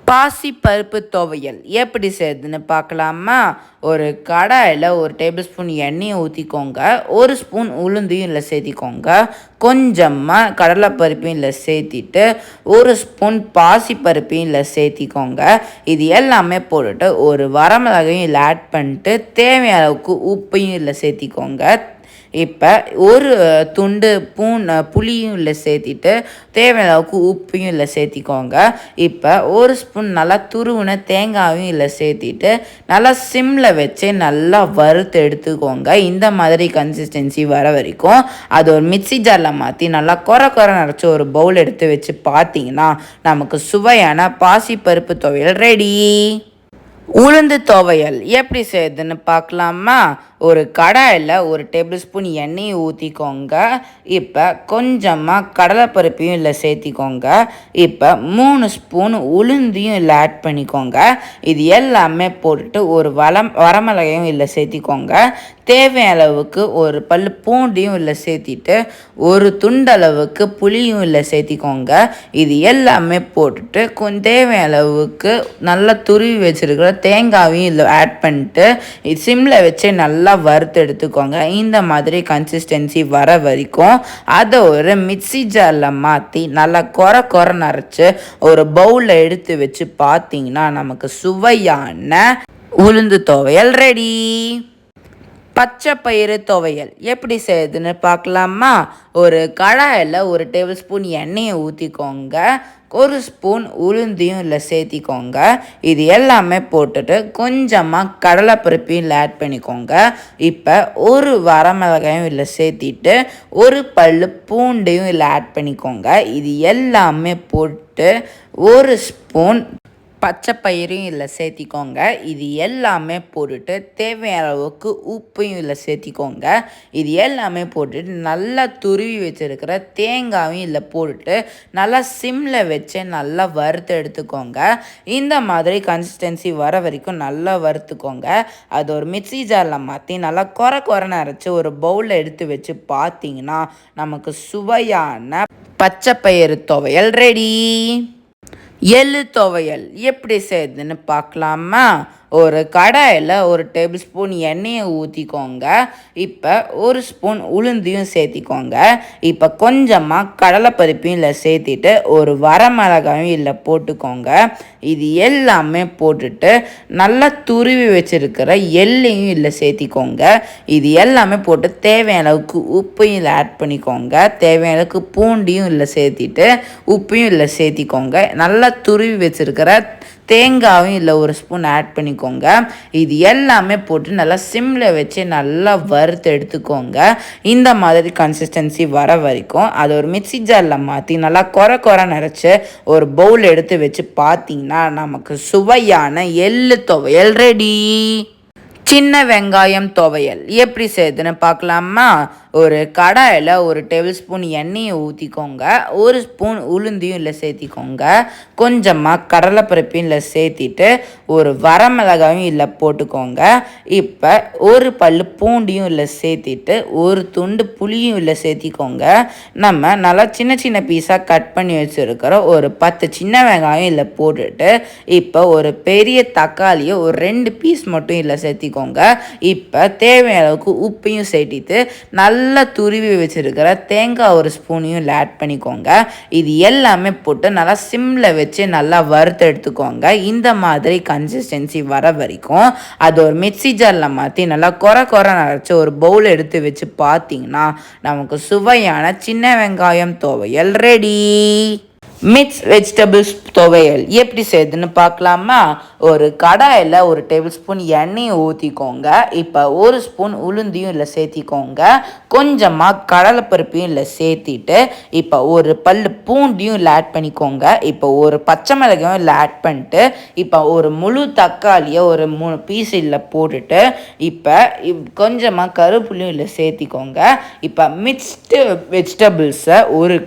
பாசி பருப்பு துவையல் எப்படி செய்யுதுன்னு பார்க்கலாமா? ஒரு கடாயில் ஒரு டேபிள் ஸ்பூன் எண்ணெயை ஊற்றிக்கோங்க. ஒரு ஸ்பூன் உளுந்தையும் இல்லை சேர்த்திக்கோங்க. கொஞ்சமாக கடலைப்பருப்பையும் இல்லை சேர்த்திட்டு ஒரு ஸ்பூன் பாசி பருப்பையும் இல்லை சேர்த்திக்கோங்க. இது எல்லாமே போட்டுட்டு ஒரு வரமிளகாயும் இல்லை ஆட் பண்ணிட்டு தேவையான அளவுக்கு உப்பையும் இல்லை சேர்த்திக்கோங்க. இப்போ ஒரு துண்டு புளியும் இல்லை சேர்த்திட்டு தேவையான அளவுக்கு உப்பையும் இல்லை சேர்த்திக்கோங்க. இப்போ ஒரு ஸ்பூன் நல்லா துருவின தேங்காயும் இல்லை சேர்த்திட்டு நல்லா சிம்மில் வச்சு நல்லா வறுத்து எடுத்துக்கோங்க. இந்த மாதிரி கன்சிஸ்டன்சி வர வரைக்கும் அது ஒரு மிக்ஸி ஜாரில் மாற்றி நல்லா குறை நிறச்சி ஒரு பவுல் எடுத்து வச்சு பார்த்தீங்கன்னா நமக்கு சுவையான பாசிப்பருப்பு துவையல் ரெடி. உளுந்து துவையல் எப்படி செய்யுதுன்னு பார்க்கலாமா? ஒரு கடாயில் ஒரு டேபிள் ஸ்பூன் எண்ணெயை ஊற்றிக்கோங்க. இப்போ கொஞ்சமாக கடலைப்பருப்பையும் இல்லை சேர்த்திக்கோங்க. இப்போ 3 ஸ்பூன் உளுந்தையும் இல்லை ஆட் பண்ணிக்கோங்க. இது எல்லாமே போட்டுட்டு ஒரு வரமிளகையும் இல்லை சேர்த்திக்கோங்க. தேவையான அளவுக்கு ஒரு பல் பூண்டையும் இல்லை சேர்த்திட்டு ஒரு துண்டளவுக்கு புளியும் இல்லை சேர்த்திக்கோங்க. இது எல்லாமே போட்டுட்டு கொஞ்சம் தேவையான அளவுக்கு நல்லா துருவி வச்சுருக்கிற தேங்காயும் இல்லை ஆட் பண்ணிட்டு இது சிம்மில் வச்சு நல்லா வறுத்து எடுத்துக்கோங்க. இந்த மாதிரி கன்சிஸ்டன்சி வர வரைக்கும் அதை ஒரு மிக்ஸி ஜாரில் மாற்றி நல்லா குறை நரைச்சி ஒரு பவுலில் எடுத்து வச்சு பார்த்தீங்கன்னா நமக்கு சுவையான உளுந்து துவையல் ரெடி. பச்சை பயிறு துவையல் எப்படி செய்யுதுன்னு பார்க்கலாமா? ஒரு கடாயில் ஒரு டேபிள் ஸ்பூன் எண்ணெயை ஊற்றிக்கோங்க. ஒரு ஸ்பூன் உளுந்தையும் இல்லை சேர்த்திக்கோங்க. இது எல்லாமே போட்டுட்டு கொஞ்சமாக கடலைப்பருப்பையும் இல்லை ஆட் பண்ணிக்கோங்க. இப்போ ஒரு வரமிளகாயும் இல்லை சேர்த்திட்டு ஒரு பல் பூண்டையும் இல்லை ஆட் பண்ணிக்கோங்க. இது எல்லாமே போட்டு ஒரு ஸ்பூன் பச்சை பயிரையும் இல்லை சேர்த்திக்கோங்க. இது எல்லாமே போட்டுட்டு தேவையான அளவுக்கு உப்பையும் இல்லை சேர்த்திக்கோங்க. இது எல்லாமே போட்டுட்டு நல்லா துருவி வச்சுருக்கிற தேங்காயும் இல்லை போட்டுட்டு நல்லா சிம்மில் வச்சு நல்லா வறுத்து எடுத்துக்கோங்க. இந்த மாதிரி கன்சிஸ்டன்சி வர வரைக்கும் நல்லா வறுத்துக்கோங்க. அது ஒரு மிக்ஸி ஜாரில் மாற்றி நல்லா குறை அரைச்சி ஒரு பவுலில் எடுத்து வச்சு பார்த்தீங்கன்னா நமக்கு சுவையான பச்சை பயிறு துவையல் ரெடி. எள்ளு துவையல் எப்படி செய்யுதுன்னு பார்க்கலாமா? ஒரு கடாயில் ஒரு டேபிள் ஸ்பூன் எண்ணெயை ஊற்றிக்கோங்க. இப்போ ஒரு ஸ்பூன் உளுந்தையும் சேர்த்திக்கோங்க. இப்போ கொஞ்சமாக கடலைப்பருப்பையும் இல்லை சேர்த்திட்டு ஒரு வரமிளகாயும் இல்லை போட்டுக்கோங்க. இது எல்லாமே போட்டுட்டு நல்லா துருவி வச்சுருக்கிற எள்ளையும் இல்லை சேர்த்திக்கோங்க. இது எல்லாமே போட்டு தேவையான அளவுக்கு உப்பையும் இல்லை ஆட் பண்ணிக்கோங்க. தேவையான அளவுக்கு பூண்டையும் இல்லை சேர்த்திட்டு உப்பையும் இல்லை சேர்த்திக்கோங்க. நல்லா துருவி வச்சுருக்கிற தேங்காயும் இல்லை ஒரு ஸ்பூன் ஆட் பண்ணிக்கோங்க. இது எல்லாமே போட்டு நல்லா சிம்மில் வச்சு நல்லா வறுத்து எடுத்துக்கோங்க. இந்த மாதிரி கன்சிஸ்டன்சி வர வரைக்கும் அதை ஒரு மிக்ஸி ஜாரில் மாற்றி நல்லா குறை நிறச்சி ஒரு பவுல் எடுத்து வச்சு பார்த்தீங்கன்னா நமக்கு சுவையான எள்ளு துவையல் ரெடி. சின்ன வெங்காயம் துவையல் எப்படி செய்யுதுன்னு பார்க்கலாமா? ஒரு கடாயில் ஒரு டேபிள் ஸ்பூன் எண்ணெயை ஊற்றிக்கோங்க. ஒரு ஸ்பூன் உளுந்தையும் இல்லை சேர்த்திக்கோங்க. கொஞ்சமாக கடலைப்பருப்பையும் இல்லை சேர்த்திட்டு ஒரு வரமிளகாயும் இல்லை போட்டுக்கோங்க. இப்போ ஒரு பல் பூண்டையும் இல்லை சேர்த்திட்டு ஒரு துண்டு புளியும் இல்லை சேர்த்திக்கோங்க. நம்ம நல்லா சின்ன பீஸாக கட் பண்ணி வச்சுருக்கிற ஒரு 10 சின்ன வெங்காயம் இல்லை போட்டுட்டு இப்போ ஒரு பெரிய தக்காளியை ஒரு 2 பீஸ் மட்டும் இல்லை சேர்த்திக்கோங்க. இப்போ தேவையான அளவுக்கு உப்பையும் சேர்த்திட்டு நல்லா துருவி வச்சுருக்கிற தேங்காய் ஒரு ஸ்பூனையும் ஆட் பண்ணிக்கோங்க. இது எல்லாமே போட்டு நல்லா சிம்மில் வச்சு நல்லா வறுத்து எடுத்துக்கோங்க. இந்த மாதிரி கன்சிஸ்டன்சி வர வரைக்கும் அது ஒரு மிக்ஸி ஜாரில் மாற்றி நல்லா குறை நரைச்சி ஒரு பவுல் எடுத்து வச்சு பார்த்தீங்கன்னா நமக்கு சுவையான சின்ன வெங்காயம் துவையல் ரெடி. மிக்ஸ் வெஜிடபிள்ஸ் துவையல் எப்படி செய்யுதுன்னு பார்க்கலாமா? ஒரு கடாயில் ஒரு டேபிள் ஸ்பூன் எண்ணெயை ஊற்றிக்கோங்க. இப்போ ஒரு ஸ்பூன் உளுந்தையும் இல்லை சேர்த்திக்கோங்க. கொஞ்சமாக கடலைப்பருப்பையும் இல்லை சேர்த்திட்டு இப்போ ஒரு பல் பூண்டையும் இல்லை ஆட் பண்ணிக்கோங்க. இப்போ ஒரு பச்சை மிளகாயும் இல்லை ஆட் பண்ணிட்டு இப்போ ஒரு முழு தக்காளியை ஒரு 3 பீஸ் இல்லை போட்டுட்டு இப்போ கொஞ்சமாக கருவேப்பிலையும் இல்லை சேர்த்திக்கோங்க. இப்போ மிக்ஸ்டு வெஜிடபிள்ஸை ஒரு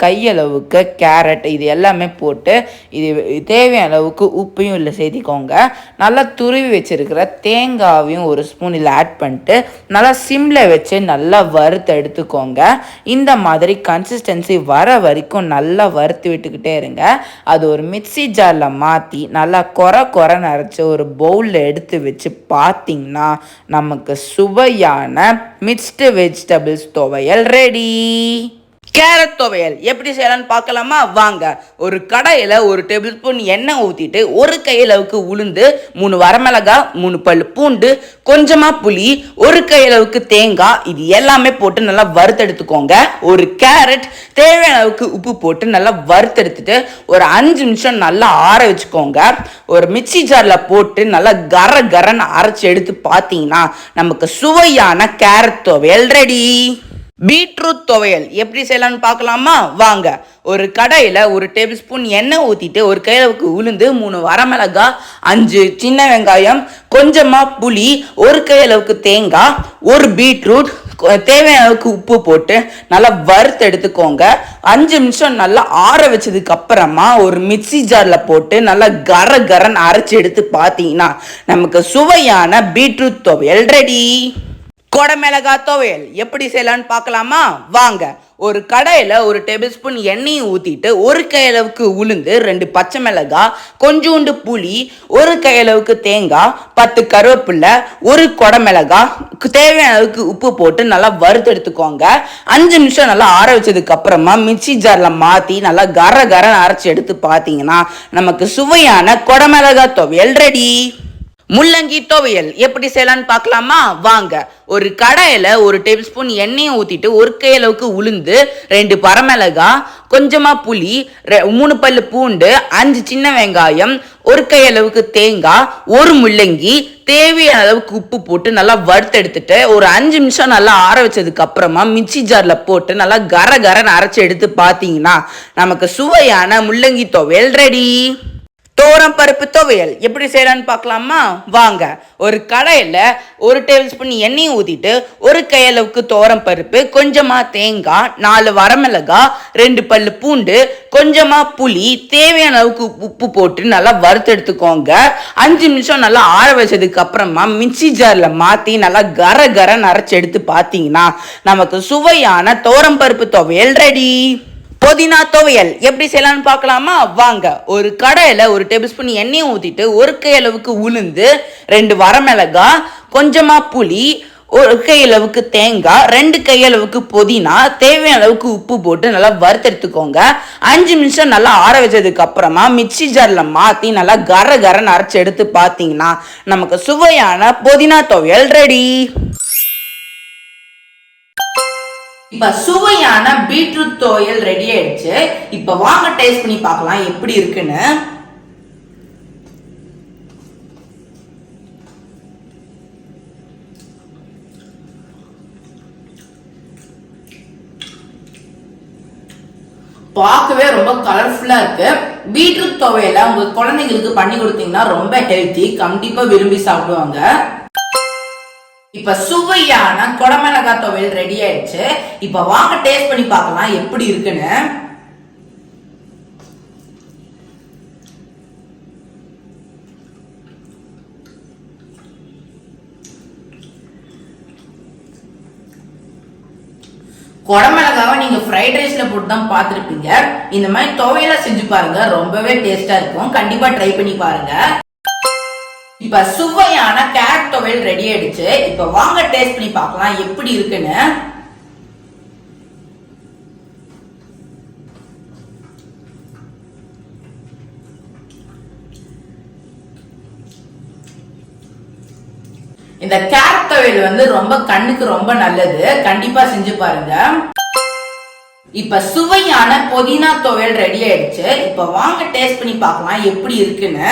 கையளவுக்கு கேரட் இது எல்லாமே போட்டு இது தேவையான அளவுக்கு உப்பையும் இல்லை சேர்த்திக்கோங்க. நல்லா துருவி வச்சுருக்கிற தேங்காவையும் ஒரு ஸ்பூன் இதில் ஆட் பண்ணிட்டு நல்லா சிம்மில் வச்சு நல்லா வறுத்து எடுத்துக்கோங்க. இந்த மாதிரி கன்சிஸ்டன்சி வர வரைக்கும் நல்லா வறுத்து விட்டுக்கிட்டே இருங்க. அது ஒரு மிக்ஸி ஜாரில் மாற்றி நல்லா குறை நரைச்சி ஒரு பவுலில் எடுத்து வச்சு பார்த்தீங்கன்னா நமக்கு சுவையான மிக்ஸ்டு வெஜிடபிள்ஸ் துவையல் ரெடி. கேரட் துவையல் எப்படி செய்யலாம்னு பார்க்கலாமா வாங்க. ஒரு கடாயில் ஒரு டேபிள் ஸ்பூன் எண்ணெய் ஊற்றிட்டு ஒரு கையளவுக்கு உளுந்து, 3 வரமிளகாய், 3 பல் பூண்டு, கொஞ்சமாக புளி, ஒரு கையளவுக்கு தேங்காய், இது எல்லாமே போட்டு நல்லா வறுத்தெடுத்துக்கோங்க. ஒரு கேரட், தேவையான அளவுக்கு உப்பு போட்டு நல்லா வறுத்தெடுத்துட்டு ஒரு 5 நிமிஷம் நல்லா ஆற வச்சுக்கோங்க. ஒரு மிக்சி ஜாரில் போட்டு நல்லா கரன்னு அரைச்சி எடுத்து பார்த்தீங்கன்னா நமக்கு சுவையான கேரட் துவையல் ரெடி. பீட்ரூட் துவையல் எப்படி செய்யலாம்னு பார்க்கலாமா வாங்க. ஒரு கடாயில் ஒரு டேபிள் ஸ்பூன் எண்ணெய் ஊற்றிட்டு ஒரு கையளவுக்கு உளுந்து, 3 வரமிளகாய், 5 சின்ன வெங்காயம், கொஞ்சமாக புளி, ஒரு கையளவுக்கு தேங்காய், ஒரு பீட்ரூட், தேவையான அளவுக்கு உப்பு போட்டு நல்லா வறுத்து எடுத்துக்கோங்க. 5 நிமிஷம் நல்லா ஆற வச்சதுக்கு அப்புறமா ஒரு மிக்சி ஜாரில் போட்டு நல்லா கரன்னு அரைச்சி எடுத்து பார்த்தீங்கன்னா நமக்கு சுவையான பீட்ரூட் துவையல் ரெடி. கொடமிளகாய் துவையல் எப்படி செய்யலான்னு பார்க்கலாமா வாங்க. ஒரு கடாயில் ஒரு டேபிள் ஸ்பூன் எண்ணெயை ஊற்றிட்டு ஒரு கையளவுக்கு உளுந்து, 2 பச்சை மிளகாய், கொஞ்சோண்டு புளி, ஒரு கையளவுக்கு தேங்காய், 10 கருவேப்பிலை, ஒரு கொடமிளகாய், தேவையான அளவுக்கு உப்பு போட்டு நல்லா வறுத்து எடுத்துக்கோங்க. 5 நிமிஷம் நல்லா ஆற வச்சதுக்கு அப்புறமா மிக்சி ஜாரில் மாற்றி நல்லா கரன்னு அரைச்சி எடுத்து பார்த்தீங்கன்னா நமக்கு சுவையான கொடமிளகாய் துவையல் ரெடி. முள்ளங்கி துவையல் எப்படி செய்யலான்னு பார்க்கலாமா வாங்க. ஒரு கடாயில் ஒரு டேபிள் ஸ்பூன் எண்ணெயை ஊற்றிட்டு ஒரு கையளவுக்கு உளுந்து, 2 வரமிளகாய், கொஞ்சமாக புளி, 3 பல் பூண்டு, 5 சின்ன வெங்காயம், ஒரு கையளவுக்கு தேங்காய், ஒரு முள்ளங்கி, தேவையான அளவுக்கு உப்பு போட்டு நல்லா வறுத்து எடுத்துட்டு ஒரு 5 நிமிஷம் நல்லா ஆற வச்சதுக்கு அப்புறமா மிக்சி ஜாரில் போட்டு நல்லா கரன்னு அரைச்சி எடுத்து பார்த்தீங்கன்னா நமக்கு சுவையான முள்ளங்கி துவையல் ரெடி. தோரம் பருப்பு துவையல் எப்படி செய்யலான்னு பார்க்கலாமா வாங்க. ஒரு கடாயில் ஒரு டேபிள் ஸ்பூன் எண்ணெயை ஊற்றிட்டு ஒரு கையளவுக்கு தோரம் பருப்பு, கொஞ்சமாக தேங்காய், 4 வரமிளகாய், 2 பல் பூண்டு, கொஞ்சமாக புளி, தேவையான அளவுக்கு உப்பு போட்டு நல்லா வறுத்து எடுத்துக்கோங்க. 5 நிமிஷம் நல்லா ஆற வச்சதுக்கு அப்புறமா மிக்சி ஜாரில் மாற்றி நல்லா கரன்னு அரைச்சி எடுத்து பார்த்தீங்கன்னா நமக்கு சுவையான தோரம் பருப்பு துவையல் ரெடி. புதினா துவையல் எப்படி செய்யலாம்னு பார்க்கலாமா வாங்க. ஒரு கடாயில் ஒரு டேபிள் ஸ்பூன் எண்ணெயை ஊற்றிட்டு ஒரு கையளவுக்கு உளுந்து, 2 வரமிளகாய், கொஞ்சமாக புளி, ஒரு கையளவுக்கு தேங்காய், 2 கையளவுக்கு புதினா, தேவையான அளவுக்கு உப்பு போட்டு நல்லா வறுத்தெடுத்துக்கோங்க. 5 நிமிஷம் நல்லா ஆற வச்சதுக்கு அப்புறமா மிக்சி ஜாரில் மாற்றி நல்லா கரன்னு அரைச்சி எடுத்து பார்த்தீங்கன்னா நமக்கு சுவையான புதினா துவையல் ரெடி. இப்ப சுவையான பீட்ரூட் துவையல் ரெடி ஆயிடுச்சு. இப்ப வாங்க டேஸ்ட் பண்ணி பார்க்கலாம் எப்படி இருக்குன்னு. பார்க்கவே ரொம்ப கலர்ஃபுல்லா இருக்கு. பீட்ரூட் துவையல உங்க குழந்தைங்களுக்கு பண்ணி கொடுத்தீங்கன்னா ரொம்ப ஹெல்த்தி, கண்டிப்பா விரும்பி சாப்பிடுவாங்க. இப்ப சுவையான கொடமிளகாய் துவையல் ரெடி ஆயிடுச்சு. இப்ப வாங்க டேஸ்ட் பண்ணி பார்க்கலாம் எப்படி இருக்குன்னு. கொடமிளகாவை நீங்க ஃப்ரைட் ரைஸ்ல போட்டு தான் பார்த்துருப்பீங்க. இந்த மாதிரி துவையலா செஞ்சு பாருங்க, ரொம்பவே டேஸ்டா இருக்கும். கண்டிப்பா ட்ரை பண்ணி பாருங்க. இப்ப சுவையான கேரட் துவையல் ரெடி ஆயிடுச்சு. இப்ப வாங்க டேஸ்ட் பண்ணி பார்க்கலாம் எப்படி இருக்குன்னு. இந்த கேரட் துவையல் ரொம்ப கண்ணுக்கு ரொம்ப நல்லது, கண்டிப்பா செஞ்சு பாருங்க. இப்ப சுவையான புதினா துவையல் ரெடி ஆயிடுச்சு. இப்ப வாங்க டேஸ்ட் பண்ணி பார்க்கலாம் எப்படி இருக்குன்னு.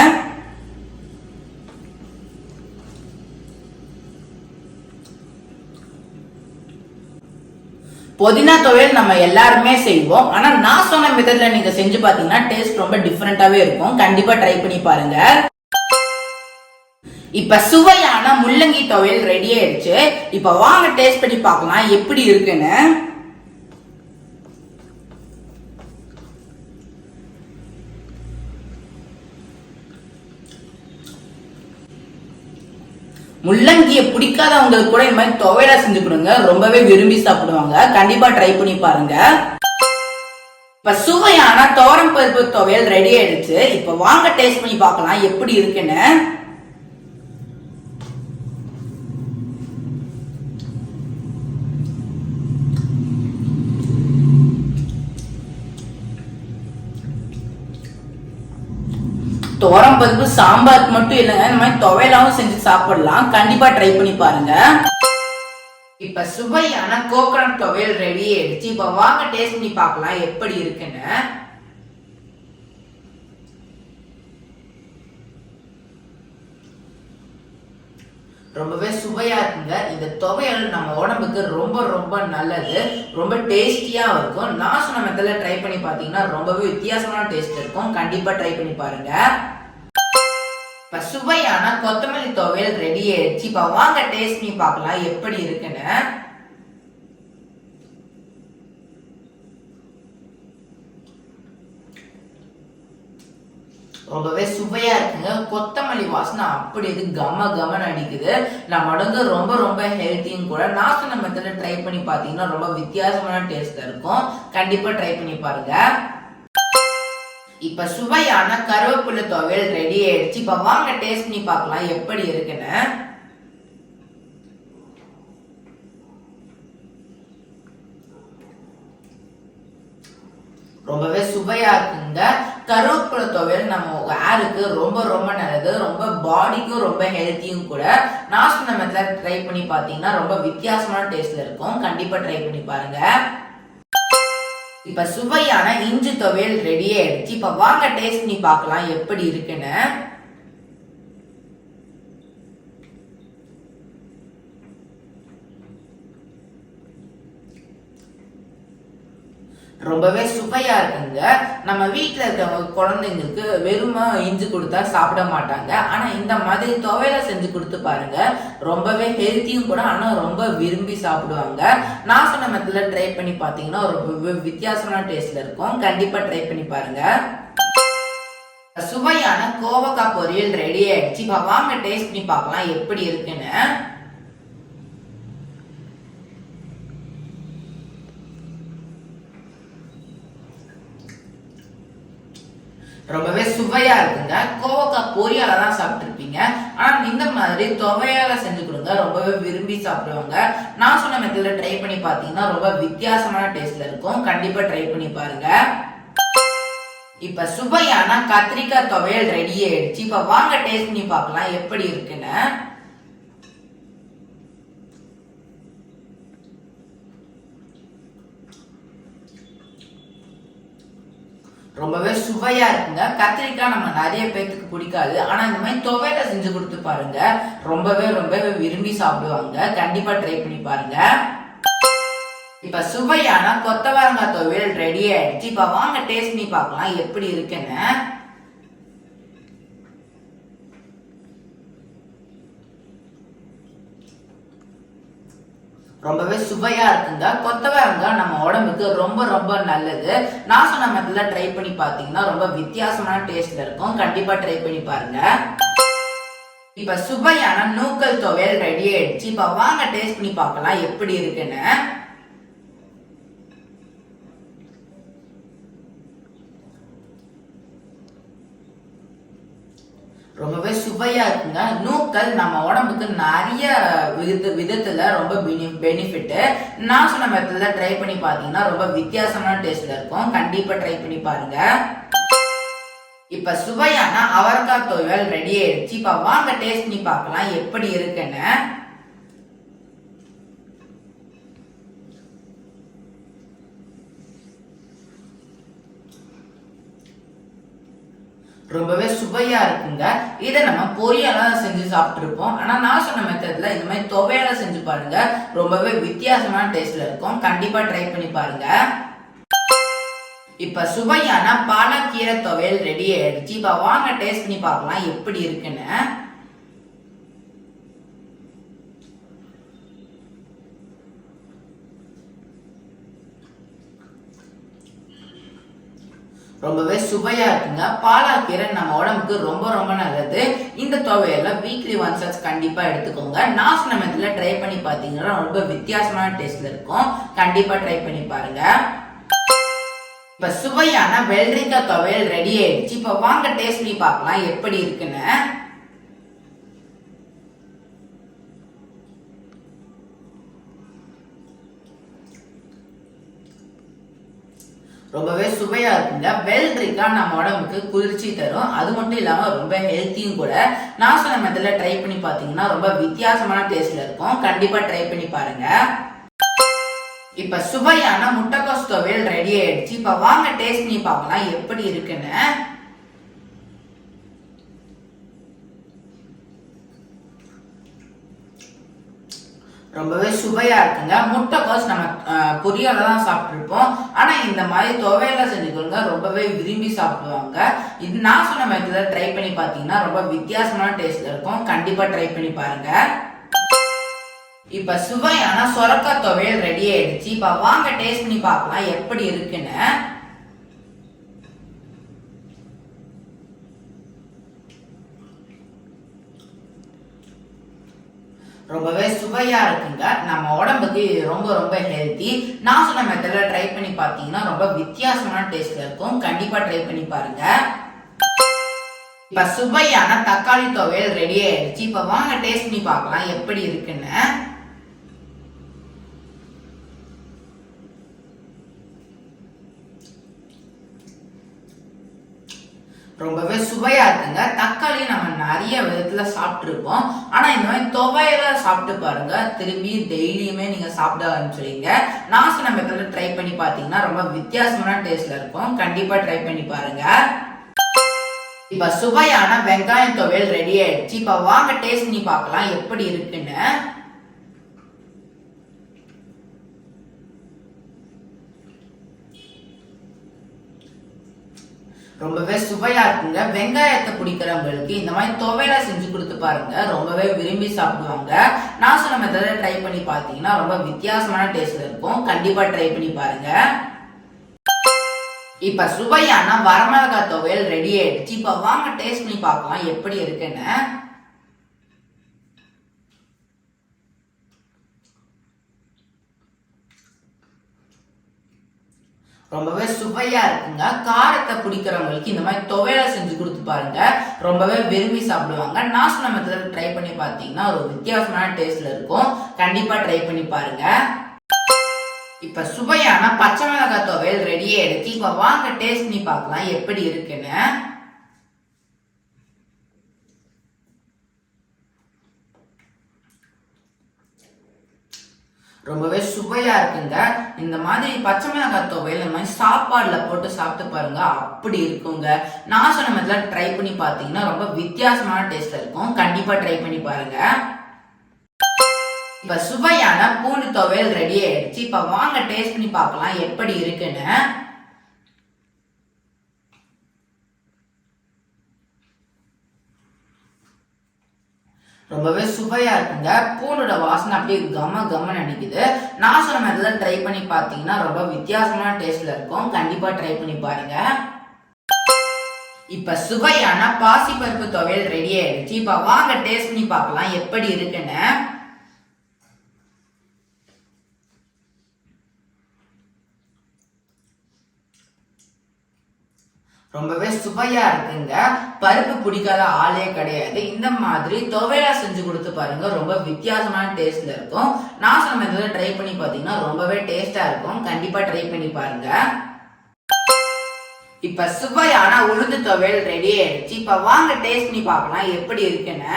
புதினா துவையல் நம்ம எல்லாருமே செய்வோம். ஆனா நான் சொன்ன மெத்தட்ல நீங்க செஞ்சு பாத்தீங்கன்னா டேஸ்ட் ரொம்ப டிஃபரெண்டாவே இருக்கும். கண்டிப்பா ட்ரை பண்ணி பாருங்க. இப்ப சுவையான முள்ளங்கி துவையல் ரெடி ஆயிடுச்சு. இப்ப வாங்க டேஸ்ட் பண்ணி பார்க்கலாம் எப்படி இருக்குன்னு. முள்ளங்கியை பிடிக்காதவங்களுக்கு கூட இந்த மாதிரி துவையலா செஞ்சு கொடுங்க, ரொம்பவே விரும்பி சாப்பிடுவாங்க. கண்டிப்பா ட்ரை பண்ணி பாருங்க. இப்ப சுவையான தோரம் பருப்பு துவையல் ரெடி ஆயிடுச்சு. இப்ப வாங்க டேஸ்ட் பண்ணி பார்க்கலாம் எப்படி இருக்குன்னு. துவரம் பருப்பு சாம்பாருக்கு மட்டும் இல்லைங்க, இந்த மாதிரி துவையலாவும் செஞ்சு சாப்பிடலாம். கண்டிப்பா ட்ரை பண்ணி பாருங்க. இப்ப சுவையான கோகனட் துவையல் ரெடி ஆயிடுச்சு. இப்ப வாங்க டேஸ்ட் பண்ணி பார்க்கலாம் எப்படி இருக்குன்னு. ரொம்பவே சுவையா இருக்குங்க. இந்த துவையல் நம்ம உடம்புக்கு ரொம்ப ரொம்ப நல்லது, ரொம்ப டேஸ்டியா இருக்கும். நான் சொன்ன மெத்தட்ல ட்ரை பண்ணி பார்த்தீங்கன்னா ரொம்பவே வித்தியாசமான டேஸ்ட் இருக்கும். கண்டிப்பா ட்ரை பண்ணி பாருங்க. இப்ப சுவையான கொத்தமல்லி துவையல் ரெடி ஆயிடுச்சு. இப்ப வாங்க டேஸ்ட் பண்ணி பார்க்கலாம் எப்படி இருக்குன்னு. ரொம்பவே சுவையா இருக்குங்க. கொத்தமல்லி வாசனை அப்படி இது கம கமன்னு அடிக்குது. நம்ம உடம்பு ரொம்ப ரொம்ப ஹெல்த்தியும் கூட. நான் சொன்ன மெத்தட்ல ட்ரை பண்ணி பார்த்தீங்கன்னா ரொம்ப வித்தியாசமான டேஸ்ட் இருக்கும். கண்டிப்பா ட்ரை பண்ணி பாருங்க. இப்ப சுவையான கருவேப்பிலை துவையல் ரெடி ஆயிடுச்சு. இப்ப வாங்க டேஸ்ட் பண்ணி பார்க்கலாம் எப்படி இருக்குன்னு. ரொம்பவே சுவையா இருக்குங்க. கருவேப்பிலை துவையல் நம்ம ஹேருக்கு ரொம்ப ரொம்ப நல்லது, ரொம்ப பாடிக்கும் ரொம்ப ஹெல்த்தியும் கூட. நான் சொன்ன மெத்தட்ல ட்ரை பண்ணி பார்த்தீங்கன்னா ரொம்ப வித்தியாசமான டேஸ்ட்ல இருக்கும். கண்டிப்பா ட்ரை பண்ணி பாருங்க. இப்ப சுவையான இஞ்சி துவையல் ரெடி ஆயிடுச்சு. இப்ப வாங்க டேஸ்ட் பண்ணி பார்க்கலாம் எப்படி இருக்குன்னு. ரொம்பவே சுவையா இருக்குங்க. நம்ம வீட்டுல இருக்கவங்க குழந்தைங்களுக்கு வெறுமா இஞ்சி கொடுத்தா சாப்பிட மாட்டாங்க. ஆனா இந்த மாதிரி துவையல செஞ்சு கொடுத்து பாருங்க, ரொம்பவே ஹெல்த்தியும் கூட, ஆனா ரொம்ப விரும்பி சாப்பிடுவாங்க. நான் சொன்ன மெத்தட்ல ட்ரை பண்ணி பார்த்தீங்கன்னா ரொம்ப வித்தியாசமான டேஸ்ட்ல இருக்கும். கண்டிப்பா ட்ரை பண்ணி பாருங்க. சுவையான கோவக்காய் பொரியல் ரெடி ஆயிடுச்சு. இப்ப வாங்க டேஸ்ட் பண்ணி பார்க்கலாம் எப்படி இருக்குன்னு. ரொம்பவே சுவையா இருக்குங்க. கோவக்காய் பொரியலா தான் சாப்பிட்டுருப்பீங்க, ஆனா இந்த மாதிரி துவையால செஞ்சு கொடுங்க, ரொம்பவே விரும்பி சாப்பிடுவாங்க. நான் சொன்ன மெத்தட்ல ட்ரை பண்ணி பார்த்தீங்கன்னா ரொம்ப வித்தியாசமான டேஸ்ட்ல இருக்கும். கண்டிப்பா ட்ரை பண்ணி பாருங்க. இப்ப சுவையான கத்திரிக்காய் துவையல் ரெடி ஆயிடுச்சு. இப்ப வாங்க டேஸ்ட் பண்ணி பார்க்கலாம் எப்படி இருக்குன்னு. ரொம்பவே சுவையா இருக்குங்க. கத்திரிக்காய் நம்ம நிறைய பேத்துக்கு பிடிக்காது, ஆனா இந்த மாதிரி துவையல செஞ்சு கொடுத்து பாருங்க, ரொம்பவே ரொம்பவே விரும்பி சாப்பிடுவாங்க. கண்டிப்பா ட்ரை பண்ணி பாருங்க. இப்ப சுவையான கொத்தவரங்காய் துவையல் ரெடி ஆயிடுச்சு. இப்ப வாங்க டேஸ்ட் பண்ணி பார்க்கலாம் எப்படி இருக்குன்னு. ரொம்பவே சுவையா இருக்குங்க. கொத்தவரங்காய் நம்ம உடம்புக்கு ரொம்ப ரொம்ப நல்லது. நான் சொன்ன மெத்தட்ல ட்ரை பண்ணி பார்த்தீங்கன்னா ரொம்ப வித்தியாசமான டேஸ்ட்ல இருக்கும். கண்டிப்பா ட்ரை பண்ணி பாருங்க. இப்ப சுவையான நூக்கல் துவையல் ரெடி ஆயிடுச்சு. இப்ப வாங்க டேஸ்ட் பண்ணி பார்க்கலாம் எப்படி இருக்குன்னு. ரொம்பவே சுவையா இருக்குங்க. நூக்கல் நம்ம உடம்புக்கு நிறைய விதத்துல ரொம்ப பெனிஃபிட். நான் சொன்ன மெத்தட்ல ட்ரை பண்ணி பார்த்தீங்கன்னா ரொம்ப வித்தியாசமான டேஸ்ட்ல இருக்கும். கண்டிப்பா ட்ரை பண்ணி பாருங்க. இப்ப சுவையான அவரைக்காய் துவையல் ரெடி ஆயிடுச்சு. இப்ப வாங்க டேஸ்ட் பண்ணி பார்க்கலாம் எப்படி இருக்குன்னு. ரொம்பவே சுவையா இருக்குங்க. இதை நம்ம பொரியலா செஞ்சு சாப்பிட்டுருப்போம், ஆனா நான் சொன்ன மெத்தட்ல இந்த மாதிரி துவையால செஞ்சு பாருங்க, ரொம்பவே வித்தியாசமான டேஸ்ட்ல இருக்கும். கண்டிப்பா ட்ரை பண்ணி பாருங்க. இப்ப சுவையான பாலக்கீரை துவையல் ரெடி ஆயிடுச்சு. இப்ப வாங்க டேஸ்ட் பண்ணி பார்க்கலாம் எப்படி இருக்குன்னு. ரொம்பவே சுவையா இருக்குங்க. பாலாக்கீரை நம்ம உடம்புக்கு ரொம்ப ரொம்ப நல்லது. இந்த துவையல வீக்லி ஒன்ஸ் கண்டிப்பா எடுத்துக்கோங்க. நான் சொன்ன மெத்தட்ல ட்ரை பண்ணி பார்த்தீங்கன்னா ரொம்ப வித்தியாசமான டேஸ்ட்ல இருக்கும். கண்டிப்பா ட்ரை பண்ணி பாருங்க. இப்ப சுவையான வெள்ளரிக்காய் துவையல் ரெடி ஆயிடுச்சு. இப்ப வாங்க டேஸ்ட் பண்ணி பார்க்கலாம் எப்படி இருக்குன்னு. ரொம்பவே சுவையா இருக்குங்க. வெள்ளரிக்கா நம்ம உடம்புக்கு குளிர்ச்சி தரும். அது மட்டும் இல்லாம ரொம்ப ஹெல்த்தியும் கூட. நான் சொன்ன மெத்தட்ல ட்ரை பண்ணி பாத்தீங்கன்னா ரொம்ப வித்தியாசமான டேஸ்ட்ல இருக்கும். கண்டிப்பா ட்ரை பண்ணி பாருங்க. இப்ப சுவையான முட்டைக்கோஸ் துவையல் ரெடி ஆயிடுச்சு. இப்ப வாங்க டேஸ்ட் பண்ணி பார்க்கலாம் எப்படி இருக்குன்னு. ரொம்பவே சுவையா இருக்குங்க. முட்டைக்கோஸ் நம்ம பொரியல தான் சாப்பிட்டுருப்போம். ஆனா இந்த மாதிரி துவையல செஞ்சு கொடுங்க, ரொம்பவே விரும்பி சாப்பிடுவாங்க. இது நான் சொன்ன மெத்தட்ல ட்ரை பண்ணி பாத்தீங்கன்னா ரொம்ப வித்தியாசமான டேஸ்ட்ல இருக்கும். கண்டிப்பா ட்ரை பண்ணி பாருங்க. இப்ப சுவையான சொரக்காய் துவையல் ரெடி ஆயிடுச்சு. இப்ப வாங்க டேஸ்ட் பண்ணி பார்க்கலாம் எப்படி இருக்குன்னு. ரொம்பவே சுவையா இருக்குங்க. நம்ம உடம்புக்கு ரொம்ப ரொம்ப ஹெல்த்தி. நான் சொன்ன மெத்தட்ல ட்ரை பண்ணி பார்த்தீங்கன்னா ரொம்ப வித்தியாசமான டேஸ்ட்ல இருக்கும். கண்டிப்பா ட்ரை பண்ணி பாருங்க. இப்ப சுவையான தக்காளி துவையல் ரெடி ஆயிடுச்சு. இப்ப வாங்க டேஸ்ட் பண்ணி பார்க்கலாம் எப்படி இருக்குன்னு. ரொம்பவே சுவையா இருக்குங்க. தக்காளி நம்ம நிறைய விதத்துல சாப்பிட்டுருப்போம். ஆனா இந்த மாதிரி துவையல சாப்பிட்டு பாருங்க, திரும்பி டெய்லியுமே நீங்க சாப்பிட ஆரம்பிச்சிருங்க. நான் சொன்ன மெத்தட்ல ட்ரை பண்ணி பாத்தீங்கன்னா ரொம்ப வித்தியாசமான டேஸ்ட்ல இருக்கும். கண்டிப்பா ட்ரை பண்ணி பாருங்க. இப்ப சுவையான வெங்காயம் துவையல் ரெடி ஆயிடுச்சு. இப்ப வாங்க டேஸ்ட் பண்ணி பார்க்கலாம் எப்படி இருக்குன்னு. ரொம்பவே சுவையா இருக்குங்க. வெங்காயத்தை பிடிக்கிறவங்களுக்கு இந்த மாதிரி துவையலா செஞ்சு கொடுத்து பாருங்க, ரொம்பவே விரும்பி சாப்பிடுவாங்க. நான் சொன்ன மெத்தட்ல ட்ரை பண்ணி பாத்தீங்கன்னா ரொம்ப வித்தியாசமான டேஸ்ட்ல இருக்கும். கண்டிப்பா ட்ரை பண்ணி பாருங்க. இப்ப சுவையான வரமிளகாய் துவையல் ரெடி ஆயிடுச்சு. இப்ப வாங்க டேஸ்ட் பண்ணி பார்க்கலாம் எப்படி இருக்குன்னு. ரொம்பவே சுவையா இருக்குங்க. காரத்தை பிடிக்கிறவங்களுக்கு இந்த மாதிரி துவையல செஞ்சு கொடுத்து பாருங்க, ரொம்பவே விரும்பி சாப்பிடுவாங்க. நான் சொன்ன மெத்தட்ல ட்ரை பண்ணி பார்த்தீங்கன்னா ஒரு வித்தியாசமான டேஸ்ட்ல இருக்கும். கண்டிப்பா ட்ரை பண்ணி பாருங்க. இப்ப சுவையான பச்சை மிளகாய் துவையல் ரெடி ஆயிடுச்சு. இப்ப வாங்க டேஸ்ட் பண்ணி பார்க்கலாம் எப்படி இருக்குன்னு. ரொம்பவே சுவையா இருக்குங்க. இந்த மாதிரி பச்சை மிளகாய் துவையல் இந்த மாதிரி சாப்பாடுல போட்டு சாப்பிட்டு பாருங்க, அப்படி இருக்குங்க. நான் சொன்ன மாதிரி ட்ரை பண்ணி பார்த்தீங்கன்னா ரொம்ப வித்தியாசமான டேஸ்ட்ல இருக்கும். கண்டிப்பா ட்ரை பண்ணி பாருங்க. இப்ப சுவையான பூண்டு துவையல் ரெடி ஆயிடுச்சு. இப்ப வாங்க டேஸ்ட் பண்ணி பார்க்கலாம் எப்படி இருக்குன்னு. ரொம்பவே சுவையா இருக்குங்க. பூண்டோட வாசனை அப்படியே கம அடிக்குது. நான் சொன்ன மெத்தட்ல ட்ரை பண்ணி பார்த்தீங்கன்னா ரொம்ப வித்தியாசமான டேஸ்ட்ல இருக்கும். கண்டிப்பா ட்ரை பண்ணி பாருங்க. இப்ப சுவையான பாசிப்பருப்பு துவையல் ரெடி ஆயிடுச்சு. இப்ப வாங்க டேஸ்ட் பண்ணி பார்க்கலாம் எப்படி இருக்குன்னு. ரொம்பவே சுவையா இருக்குங்க. பருப்பு பிடிக்காத ஆளே கிடையாது. இந்த மாதிரி துவையலா செஞ்சு கொடுத்து பாருங்க, ரொம்ப வித்தியாசமான டேஸ்ட்ல இருக்கும். நான் சொன்ன மெத்தட்ல ட்ரை பண்ணி பார்த்தீங்கன்னா ரொம்பவே டேஸ்டா இருக்கும். கண்டிப்பா ட்ரை பண்ணி பாருங்க. இப்ப சுவையான உளுந்து துவையல் ரெடி ஆயிடுச்சு. இப்ப வாங்க டேஸ்ட் பண்ணி பார்க்கலாம் எப்படி இருக்குன்னு.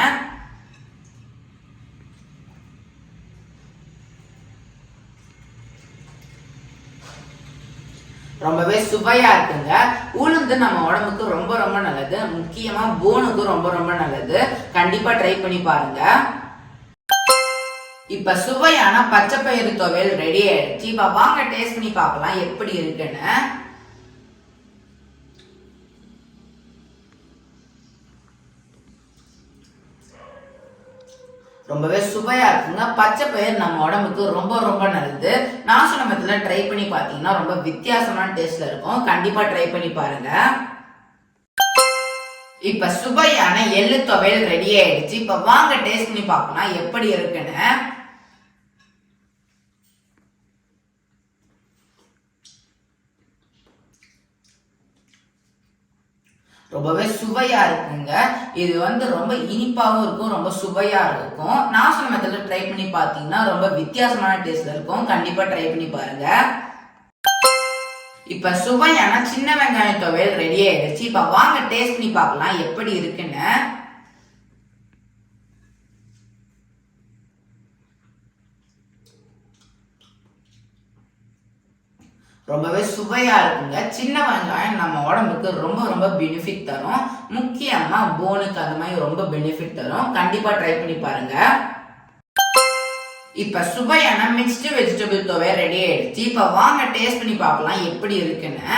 ரொம்பவே சுவையா இருக்குங்க. உளுந்து நம்ம உடம்புக்கு ரொம்ப ரொம்ப நல்லது. முக்கியமா போனுக்கு ரொம்ப ரொம்ப நல்லது. கண்டிப்பா ட்ரை பண்ணி பாருங்க. இப்ப சுவையான பச்சை பயிறு துவையல் ரெடி ஆயிடுச்சு. இப்ப வாங்க டேஸ்ட் பண்ணி பார்க்கலாம் எப்படி இருக்குன்னு. ரொம்பவே சுவையா இருக்குங்க. பச்சை பயிர் நம்ம உடம்புக்கு ரொம்ப ரொம்ப நல்லது. நான் சொன்ன மெத்தட்ல ட்ரை பண்ணி பார்த்தீங்கன்னா ரொம்ப வித்தியாசமான டேஸ்ட்ல இருக்கும். கண்டிப்பா ட்ரை பண்ணி பாருங்க. இப்ப சுவையான எள்ளு துவையல் ரெடி ஆயிடுச்சு. இப்ப வாங்க டேஸ்ட் பண்ணி பார்க்கலாம் எப்படி இருக்குன்னு. ரொம்பவே சுவையா இருக்குங்க. இது ரொம்ப இனிப்பாவும் இருக்கும், ரொம்ப சுவையா இருக்கும். நான் சொன்ன மெத்தட்ல ட்ரை பண்ணி பார்த்தீங்கன்னா ரொம்ப வித்தியாசமான டேஸ்ட்ல இருக்கும். கண்டிப்பா ட்ரை பண்ணி பாருங்க. இப்ப சுவையான சின்ன வெங்காய துவையல் ரெடி ஆயிடுச்சு. இப்ப வாங்க டேஸ்ட் பண்ணி பார்க்கலாம் எப்படி இருக்குன்னு. ரொம்பவே சுவையா இருக்குங்க. சின்ன வெங்காயம் நம்ம உடம்புக்கு ரொம்ப ரொம்ப பெனிஃபிட் தரும். முக்கியமா போனுக்கு அந்த மாதிரி ரொம்ப பெனிஃபிட் தரும். கண்டிப்பா ட்ரை பண்ணி பாருங்க. இப்ப சுவையான மிக்ஸ்டு வெஜிடபிள் துவையல் ரெடி ஆயிடுச்சு. இப்ப வாங்க டேஸ்ட் பண்ணி பார்க்கலாம் எப்படி இருக்குன்னு.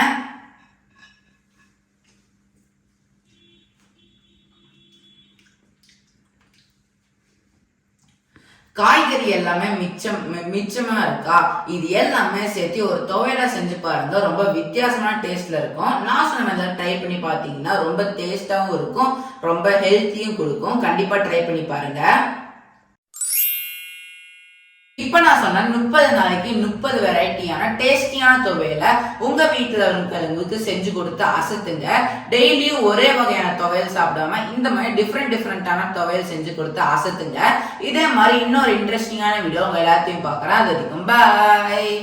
காய்கறி எல்லாமே மிச்சமா இருக்கா, இது எல்லாமே சேர்த்து ஒரு துவையலா செஞ்சு பாருங்க. ரொம்ப வித்தியாசமான டேஸ்ட்ல இருக்கும். நான் சொன்ன மாதிரி ட்ரை பண்ணி பாத்தீங்கன்னா ரொம்ப டேஸ்டாவும் இருக்கும், ரொம்ப ஹெல்த்தியும் கொடுக்கும். கண்டிப்பா ட்ரை பண்ணி பாருங்க. இப்ப நான் சொன்ன 30 நாளைக்கு 30 வெரைட்டியான டேஸ்டியான துவையல உங்க வீட்டுல இருக்கிறவங்களுக்கு செஞ்சு கொடுத்து அசத்துங்க. டெய்லியும் ஒரே வகையான துவையல் சாப்பிடாம இந்த மாதிரி டிஃப்ரெண்டான துவையல் செஞ்சு கொடுத்து அசத்துங்க. இதே மாதிரி இன்னொரு இன்ட்ரெஸ்டிங்கான வீடியோ உங்க எல்லாத்தையும் பாக்குறேன். அது வரைக்கும் பாய்.